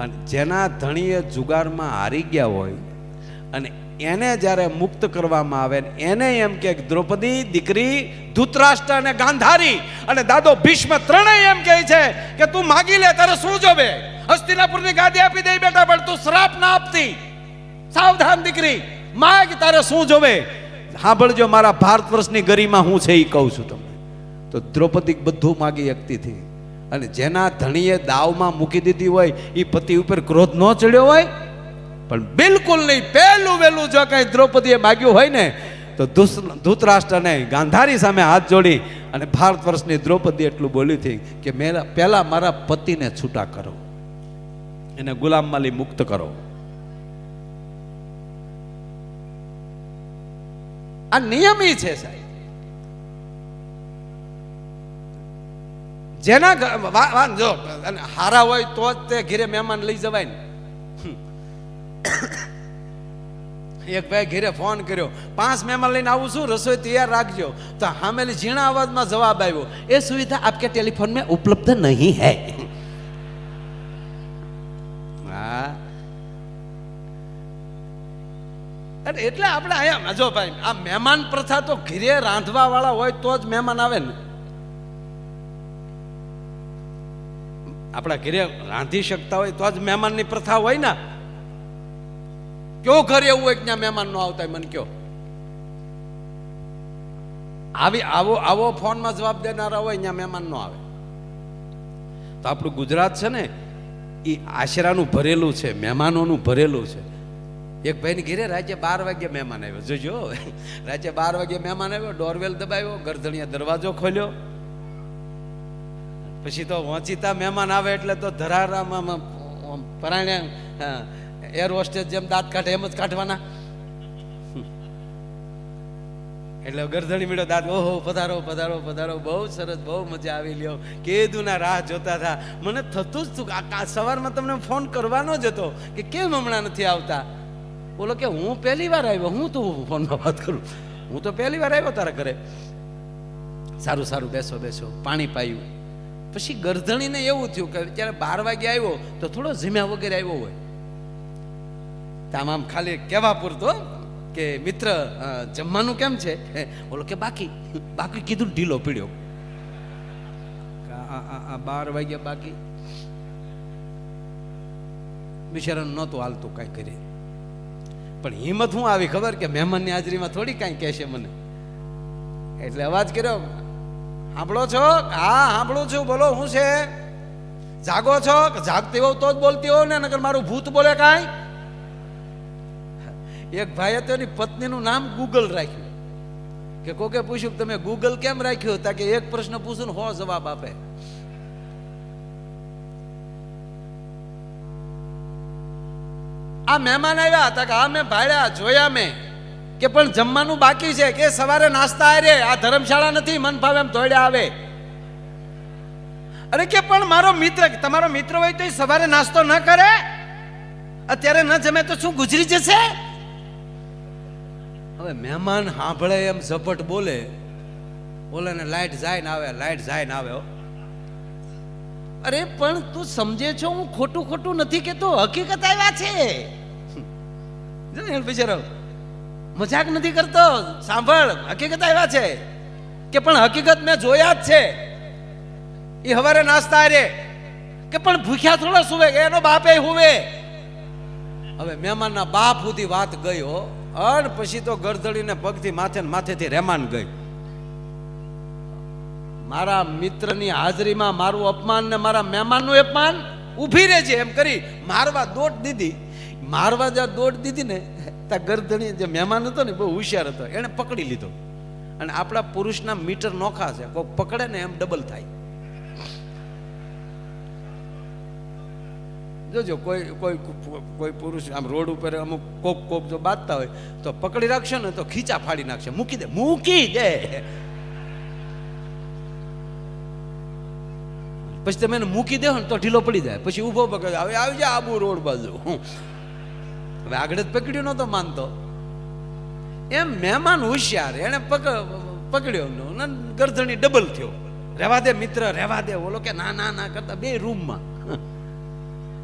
અને જેના ધણીએ જુગારમાં હારી ગયા હોય અને એને જ્યારે મુક્ત કરવામાં આવે એને એમ કે દ્રૌપદી દીકરી ધૃતરાષ્ટ્ર અને ગાંધારી અને દાદો ભીષ્મ ત્રણેય એમ કહે છે કે તું માગી લે, તારે શું જોવે? હસ્તિનાપુરની ગાદી આપી દે બેટા, પણ તું શ્રાપ ના આપતી. સાવધાન દીકરી, માગ, તારે શું જોવે? સાંભળજો, મારા ભારત વર્ષની ગરિમા હું છે એ કહું છું તમને. તો દ્રૌપદી બધું માગી શકતી હતી. અને જેના ધણીએ દાવમાં મૂકી દીધી હોય એ પતિ ઉપર ક્રોધ ન ચડ્યો હોય, પણ બિલકુલ નહીં. પહેલું વહેલું જો કઈ દ્રૌપદીએ માગ્યું હોય ને તો ધૃતરાષ્ટ્રને ગાંધારી સામે હાથ જોડી અને ભારત વર્ષની દ્રૌપદી એટલું બોલી હતી કે પહેલા મારા પતિને છૂટા કરો, એને ગુલામમાલી મુક્ત કરો. આ નિયમી છે સાહેબ. જેના જો હારા હોય તો જ તે ઘરે મહેમાન લઈ જવાય ને. એક ભાઈ ઘરે ફોન કર્યો, 5 મહેમાન લઈને આવું છું, રસોઈ તૈયાર રાખજો. તો હામેલી ઝીણા અવાજમાં જવાબ આવ્યો, એ સુવિધા આપકે ટેલિફોન में उपलब्ध नहीं है. હા, એટલે આપણે અહીંયા જો ભાઈ આ મહેમાન પ્રથા તો ઘરે રાંધવા વાળા હોય તો જ મહેમાન આવે ને. આપણા ઘરે રાંધી શકતા હોય તો જ મહેમાનની પ્રથા હોય ને. કયો ઘર એવું હોય કે ત્યાં મહેમાન ન આવતા હોય? મને કયો. આવો ફોનમાં જવાબ દેનારા હોય ત્યાં મહેમાન ન આવે. તો આપણું ગુજરાત છે ને એ આશરાનું ભરેલું છે, મહેમાનોનું ભરેલું છે. એક ભાઈની ઘરે રાતે 12 વાગે મહેમાન આવ્યો. જોજો, રાતે 12 વાગે મહેમાન આવ્યો, ડોરવેલ દબાવ્યો, ગરધણીયા દરવાજો ખોલ્યો. પછી તો વંચિતા મહેમાન આવે એટલે તો ધરારામાં પરાણે એર હોસ્ટેસ જેમ દાંત કાઢે એમ જ કાઢવાના. એટલે ગરધણી મળ્યો દાંત, ઓહો પધારો પધારો પધારો, બહુ સરસ, બહુ મજા આવી લ્યો, કેદું ના રાહ જોતા હતા. મને થતું જ તું સવારમાં તમને ફોન કરવાનો જ હતો કે કેમ હમણાં નથી આવતા. બોલો કે હું પહેલી વાર આવ્યો, હું તું ફોનમાં વાત કરું, હું તો પહેલી વાર આવ્યો તારા ઘરે. સારું સારું, બેસો બેસો. પાણી પાયું. પછી ગરધણીને એવું થયું કે ત્યારે 12 વાગે આવ્યો તો થોડો જીમ્યા વગેરે આવ્યો હોય. આમ ખાલી કહેવા પૂરતો કે મિત્ર જમવાનું કેમ છે? બોલો કે બાકી બાકી કીધું, ઢીલો પીડ્યો. 12 વાગ્યા બાકી. બિચારાનું નહોતું હાલતું, કાંઈ કરી. પણ હિંમત શું આવી ખબર કે મહેમાનની હાજરીમાં થોડી કાંઈ કહેશે મને, એટલે અવાજ કર્યો, સાંભળો છો? હા સાંભળું છું, બોલો શું છે? જાગો છો? જાગતી હોવ તો જ બોલતી હોવ ને, નકર મારું ભૂત બોલે કાંઈ? એક ભાઈએ તો એની પત્નીનું નામ ગૂગલ રાખ્યું, કે કોકે પૂછ્યું તમે ગૂગલ કેમ રાખ્યું? તા કે એક પ્રશ્ન પૂછું ને 100 જવાબ આપે. આ મહેમાન આવ્યા હતા કે હા મેં ભાડ્યા જોયા મેં, કે પણ જમવાનું બાકી છે, કે સવારે નાસ્તા આરે, આ ધર્મશાળા નથી મન ફાવે એમ દોડ્યા આવે. અરે કે પણ મારો મિત્ર, તમારો મિત્ર હોય તો સવારે નાસ્તો ન કરે, અત્યારે ન જમે તો શું ગુજરી જશે? હવે મહેમાન સાંભળે એમ ઝપટ બોલે, બોલે ને લાઈટ જાય ને આવે, લાઈટ જાય ને આવે. અરે પણ તું સમજે છો હું ખોટું ખોટું નથી કેતો, હકીકત આવ્યા છે. બિચારો મજાક નથી કરતો, સાંભળ, હકીકત આવ્યા છે. કે પણ હકીકત મેં જોયા જ છે. એ હવારે નાસ્તા રે, કે પણ ભૂખ્યા થોડા સુવે, એનો બાપે હુવે. હવે મહેમાનના બાપ સુધી વાત ગઈ હો, અને પછી તો ગરદડીને પગથી માથે ને માથેથી રહેમાન ગઈ. મારા મિત્રની હાજરીમાં મારું અપમાન ને મારા મહેમાનનું અપમાન, ઊભી રહેજે એમ કરી મારવા દોટ દીધી. મારવા જ્યાં દોટ દીધી ને, ત્યાં ગરદણી જે મહેમાન હતો ને બહુ હોશિયાર હતો, એને પકડી લીધો. અને આપણા પુરુષના મીટર નોખા છે, કોઈ પકડે ને એમ ડબલ થાય. જોજો કોઈ કોઈ કોઈ પુરુષ આમ રોડ ઉપર અમુક કોક જો બાંધતા હોય તો પકડી રાખશે ને તો ખીચા ફાડી નાખશે. મૂકી દે, મૂકી દે. પછી તમે એને મૂકી દો ને તો ઢીલો પડી જાય, પછી ઊભો પકડે, હવે આવી જાય આબુ રોડ બાજુ. હવે આગળ જ પકડ્યો નતો માનતો, એમ મહેમાન હોશિયાર, એને પકડ્યો ને ગરદણી ડબલ થયો. રહેવા દે મિત્ર, રહેવા દે. ઓલો કે ના ના ના કરતા બે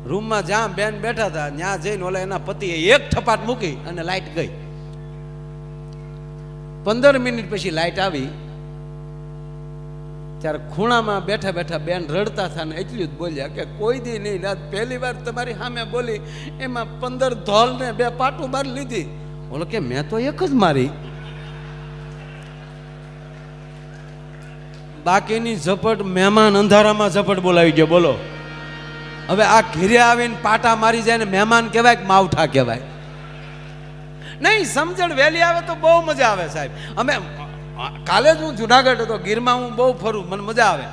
રૂમમાં જ્યાં બેન બેઠા હતા ત્યાં જઈને ઓલા એના પતિએ એક ઠપાટ મૂકી અને લાઈટ ગઈ. 15 મિનિટ પછી લાઈટ આવી. ત્યારે ખૂણામાં બેઠા બેઠા બેન રડતા હતા ને એટલું જ બોલ્યા કે કોઈ દી નહીં, રાત પહેલી વાર તમારી સામે બોલી, એમાં 15 ધોલ ને 2 પાટું મારી લીધી. બોલો કે મેં તો એક જ મારી. બાકીની ઝપટ મહેમાન અંધારામાં ઝપટ બોલાવી ગયો. બોલો હવે આ ઘીરે આવીને પાટા મારી જાય ને મહેમાન કહેવાય કે માવઠા કહેવાય? નહીં, સમજણ વહેલી આવે તો બહુ મજા આવે સાહેબ. અમે કાલે જ હું જુનાગઢ હતો, ગીરમાં હું બહુ ફરું, મને મજા આવે.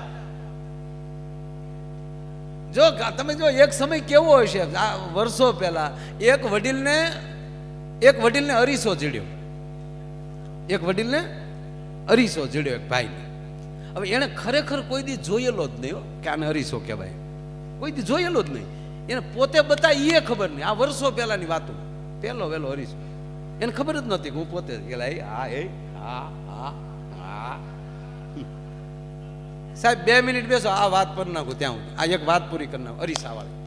જો તમે જો એક સમય કેવો હોય છે, આ વર્ષો પહેલા એક વડીલને અરીસો જડ્યો. એક વડીલને અરીસો જડ્યો એક ભાઈને. હવે એને ખરેખર કોઈ દી જોયેલો જ નહીં કે આને અરીસો કહેવાય, કોઈ દી જોયેલો જ નહીં. એને પોતે બતાવી એ ખબર નહીં. આ વર્ષો પહેલાની વાતો, પહેલો વહેલો અરીસો, એને ખબર જ નહોતી કે હું પોતે સાહેબ 2 મિનિટ બેસો, આ વાત પર નાખું ત્યાં હું આ એક વાત પૂરી કરી નાખું. અરીસા વાળી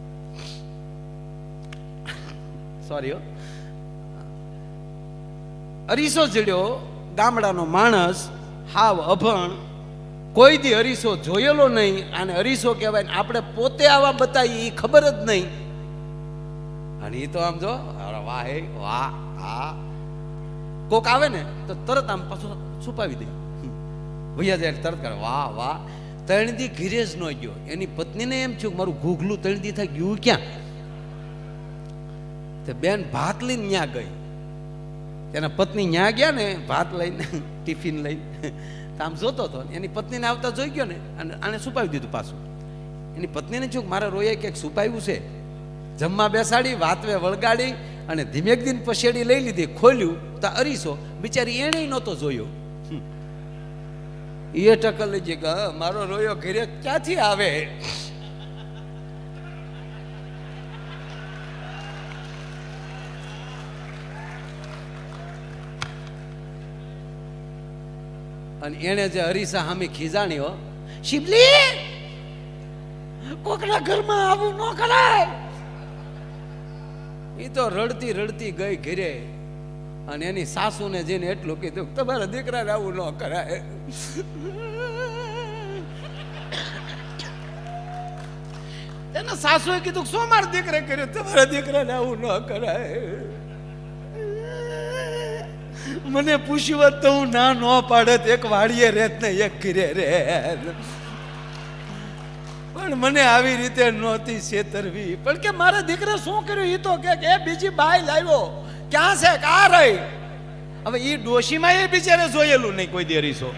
સોરી હો, અરીસો જડ્યો. ગામડાનો માણસ, હાવ અભણ, કોઈ દી અરીસો જોયેલો નહીં, આને અરીસો કહેવાય. આપણે પોતે આવા બતાવી એ ખબર જ નહીં. અને એ તો આમ જો વાહ હે વાહ, હા કોક આવે ને તો તરત આમ પાછું છુપાવી દે, ભૈયા જાય તરત કરે વાહ વાહ. 3 દી ઘીરે જ ન ગયો. એની પત્નીને એમ થયું મારું ઘૂઘલું 3 દી થઈ ગયું ક્યાં? તે બેન ભાત લઈને ન્યા ગઈ. તેના પત્ની ન્યા ગયા ને ભાત લઈને, ટિફિન લઈને, આમ જોતો હતો. એની પત્નીને આવતા જોઈ ગયો ને, અને આને છુપાવી દીધું પાછું. એની પત્નીને શું મારા રોયે ક્યાંક છુપાવ્યું છે. જમવા બેસાડી, વાતવે વળગાડી અને ધીમેક દિન પછેડી લઈ લીધી. ખોલ્યું તો અરીસો, બિચારી એને નહોતો જોયો. એ ટકલ લઈ જઈ કે મારો રોયો ઘરે ક્યાંથી આવે? અને એને જે અરીસા સામે ખીજાણીઓ, શિબલી કોકના ઘરમાં આવું ન કરાય. એ તો રડતી રડતી ગઈ ઘરે, અને એની સાસુને જઈને એટલું કીધું તમારા દીકરાને આવું ન કરાય. એના સાસુએ કીધું શું મારા દીકરા કર્યું? તમારા દીકરાને આવું ન કરાય. મને પૂછ્યું હોત તો હું ના ન પાડત. એક વાડીએ રેત ને એક ઘરે રે, પણ મને આવી રીતે નહોતી છેતરવી. પણ કે મારા દીકરા શું કર્યું એ તો કે બીજી બાઈ લાવ્યો. ક્યાં છે કા રહી? હવે એ ડોશીમાં એ બિચારે જોયેલું નહીં કોઈ દેરીસો.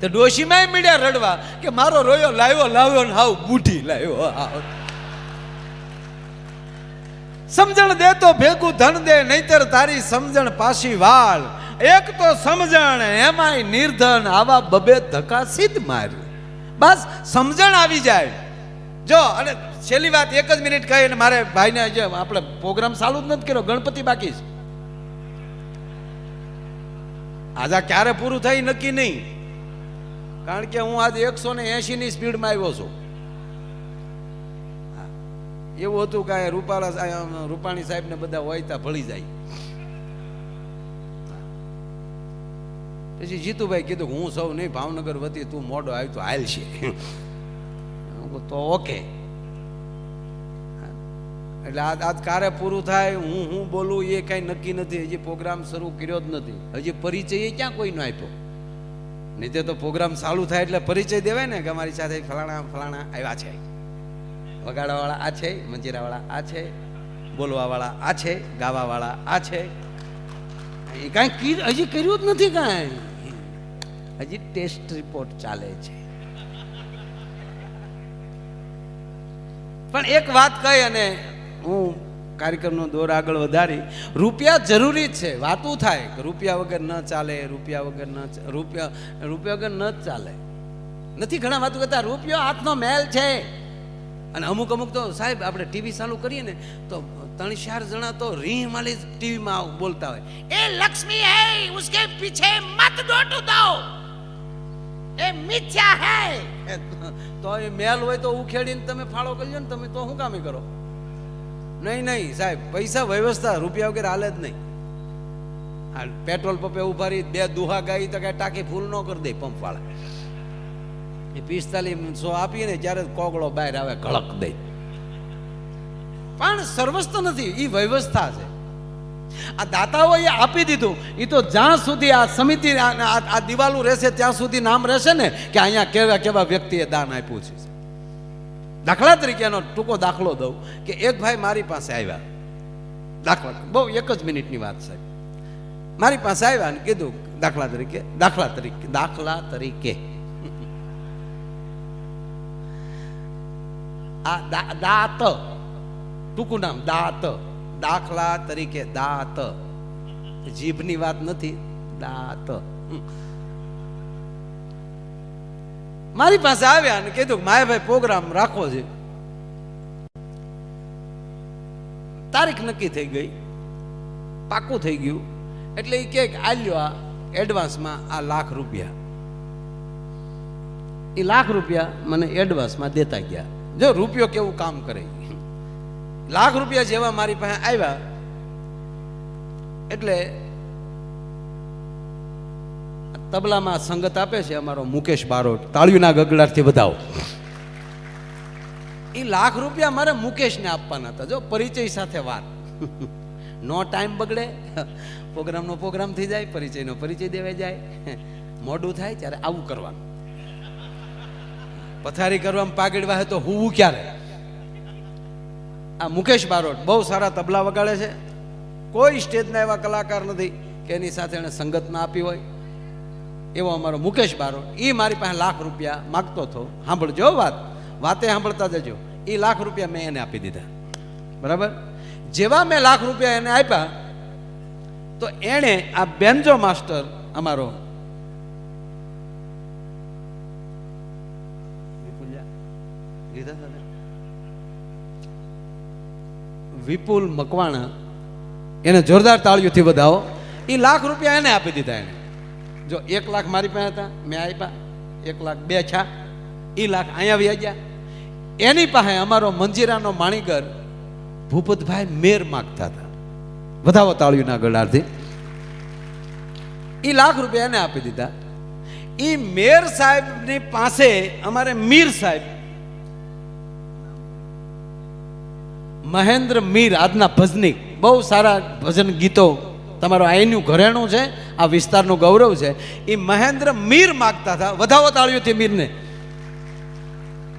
તો ડોશીમાં મીડ્યા રડવા કે મારો રોયો લાવ્યો ને હાવ બુઢી લાવ્યો. સમજણ દે તો ભેગું ધન દે, નહીતર તારી સમજણ પાછી વાળ. એક તો સમજણ એમાંય નિર્ધન, આવા બબે ધક્કા સીધ માર. બસ સમજણ આવી જાય જો. અને છેલ્લી વાત એક જ મિનિટ કહી, મારે ભાઈને આપણે પ્રોગ્રામ ચાલુ જ નથી કર્યો, ગણપતિ બાકી છે. આજે ક્યારે પૂરું થાય નક્કી નહીં, કારણ કે હું આજે 180 ની સ્પીડમાં આવ્યો છું. એવું હતું કે રૂપાણી સાહેબ ને બધા હોય ત્યાં ભળી જાય. પછી જીતુભાઈ કીધું હું સૌ નહીં, ભાવનગર વતી તું મોડો આવ્યો તો હાલ છે તો ઓકે. એટલે આજ કારે પૂરું થાય, હું બોલું એ કઈ નક્કી નથી. હજી પ્રોગ્રામ શરૂ કર્યો જ નથી, હજી પરિચય ક્યાં કોઈનો આપ્યો. નહીં તો પ્રોગ્રામ ચાલુ થાય એટલે પરિચય દેવાય ને કે અમારી સાથે ફલાણા ફલાણા આવ્યા છે, વગાડવાવાળા આ છે, મંજીરાવાળા આ છે, બોલવાવાળા આ છે, ગાવાવાળા આ છે. એ કાંઈ હજી કર્યું જ નથી, કાંઈ હજી ટેસ્ટ રિપોર્ટ ચાલે છે. પણ એક વાત કહી અને હું કાર્યક્રમનો દોર આગળ વધારી. રૂપિયા જરૂરી છે, વાતું થાય કે રૂપિયા વગર ન ચાલે, રૂપિયા વગર વગર ન ચાલે. નથી ઘણા વાતો કરતા રૂપિયો હાથનો મેલ છે. અને અમુક તો સાહેબ આપણે ટીવી ચાલુ કરીએ ને તો 3-4 જણા તો રીહ માલી ટીવીમાં બોલતા હોય, એ લક્ષ્મી હે ઉસકે પીછે મત ડોટુ દો, એ મિથ્યા હે. તો એ મેલ હોય તો ઉખેડીને તમે ફાળો કરજો ને, તમે તો શું કામે કરો? નહીં સાહેબ, પૈસા વ્યવસ્થા, રૂપિયા વગેરે હાલે જ નહીં. આ પેટ્રોલ પંપે ઉભા રહી 2 દુહા ગાઈ તો કઈ ટાંકી ફૂલ ન કરી દે પંપ વાળા. એ 4500 આપીએ ને ત્યારે કોગળો બહાર આવે ઘળક દે. પણ સર્વસ્વ નથી, એ વ્યવસ્થા છે. આ દાતાઓએ આપી દીધું. એ તો જ્યાં સુધી આ સમિતિ આ દિવાલું રહેશે ત્યાં સુધી નામ રહેશે ને કે અહીંયા કેવા કેવા વ્યક્તિએ દાન આપ્યું છે. દાખલા તરીકે એનો ટૂંકો દાખલો દઉં કે એક ભાઈ મારી પાસે આવ્યા. દાખલા બહુ 1 જ મિનિટની વાત સાહેબ. મારી પાસે આવ્યા ને કીધું દાખલા તરીકે આ દાત, ટૂંકું નામ દાત, દાખલા તરીકે દાત, જીભની વાત નથી, દાત. મારી પાસે આવ્યા અને કીધું માયાભાઈ પ્રોગ્રામ રાખવો છે. તારીખ નક્કી થઈ ગઈ, પાકું થઈ ગયું. એટલે એ કે આલ્યો આ એડવાન્સમાં આ ₹1,00,000. એ ₹1,00,000 મને એડવાન્સમાં દેતા ગયા. જો રૂપિયો કેવું કામ કરે. ₹1,00,000 જેવા મારી પાસે આવ્યા એટલે તબલામાં સંગત આપે છે અમારો મુકેશ બારોટ, તાળીઓના ગગડાટથી વધાવો. એ ₹1,00,000 મારે મુકેશને આપવાના હતા. જો પરિચય સાથે વાત, નો ટાઈમ બગડે, પ્રોગ્રામનો પ્રોગ્રામ થઈ જાય, પરિચયનો પરિચય દેવાઈ જાય. મોડું થાય ત્યારે આવું કરવાનું. પથારી કરવામાં પાગડવા તો હું ક્યારે. આ મુકેશ બારોટ બહુ સારા તબલા વગાડે છે. કોઈ સ્ટેજના એવા કલાકાર નથી કે એની સાથે એને સંગત ના આપી હોય. એવો અમારો મુકેશ બારોટ. એ મારી પાસે ₹1,00,000 માગતો હતો. સાંભળજો વાતે સાંભળતા જજો. એ ₹1,00,000 મેં એને આપી દીધા. બરાબર. જેવા મેં ₹1,00,000 એને આપ્યા તો એણે આ બેન્જો માસ્ટર અમારો વિપુલ મકવાણા, એને જોરદાર તાળીઓથી વધાવો. એ ₹1,00,000 એને આપી દીધા. એને જો 1,00,000 મારી પાસે હતા, મેં આપ્યા. 1,00,000 2 છા, એ લાખ અહીંયા વ્યા ગયા. એની પાસે અમારો મંજીરાનો માણીગર ભૂપતભાઈ મેર માગતા હતા. વધાવો તાળીઓના ગળાથી. એ ₹1,00,000 એને આપી દીધા. એ મેર સાહેબની પાસે અમારે મીર સાહેબ, મહેન્દ્ર મીર, આજના ભજનીક, બહુ સારા ભજન ગીતો, તમારો અહીંનું ઘરેણું છે, આ વિસ્તારનું ગૌરવ છે. એ મહેન્દ્ર મીર માગતા હતા. વધાવો તાળીઓથી મીરને.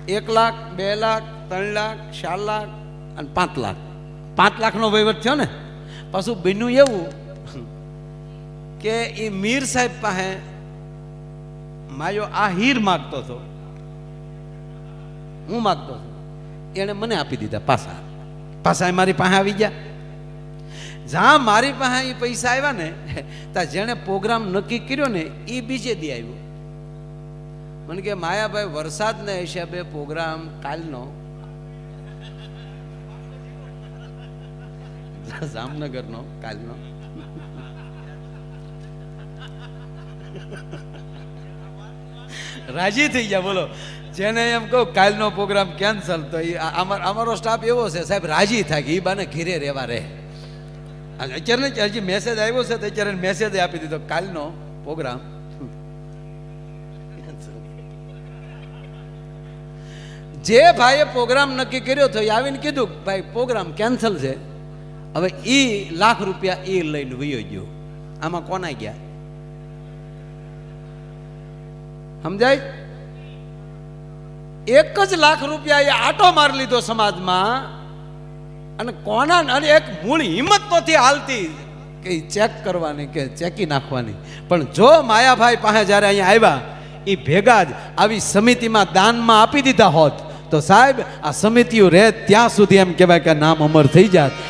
1 લાખ, 2 લાખ, 3 લાખ, 4 લાખ અને 5 લાખ. 5 લાખનો વહીવટ થયો ને. પાછું બન્યું એવું કે એ મીર સાહેબ પાસે માયો આ હીર માગતો હતો, હું માગતો હતો, એણે મને આપી દીધા પાછા મારી પાસે આવી ગયા. જ્યાં મારી પાસે એ પૈસા આવ્યા ને, ત્યાં જેણે પ્રોગ્રામ નક્કી કર્યો ને એ બીજે દી આવ્યો. મને કે માયાભાઈ, વરસાદના હિસાબે પ્રોગ્રામ કાલનો જામનગરનો કાલનો રાજી થઈ ગયા. બોલો, જેને એમ કહું કાલનો પ્રોગ્રામ કેન્સલ, તો એ અમારો સ્ટાફ એવો છે સાહેબ, રાજી થાય કે એ બાને ઘીરે રહેવા રહે. અત્યારે હજી મેસેજ આવ્યો છે તો અત્યારે મેસેજ આપી દીધો કાલનો પ્રોગ્રામ. જે ભાઈએ પ્રોગ્રામ નક્કી કર્યો હતો એ આવીને કીધું ભાઈ પ્રોગ્રામ કેન્સલ છે. હવે એ લાખ રૂપિયા એ લઈને વયો ગયો. આમાં કોના ગયા સમજાય? 1 જ લાખ રૂપિયા એ આટો મારી લીધો સમાજમાં. અને કોના, અને એક મૂળ હિંમત નથી હાલતી કે ચેક કરવાની કે ચેકી નાખવાની. પણ જો માયાભાઈ પાસે જ્યારે અહીંયા આવ્યા એ ભેગા જ આવી સમિતિમાં દાનમાં આપી દીધા હોત તો સાહેબ આ સમિતિઓ રહે ત્યાં સુધી એમ કહેવાય કે નામ અમર થઈ જાત.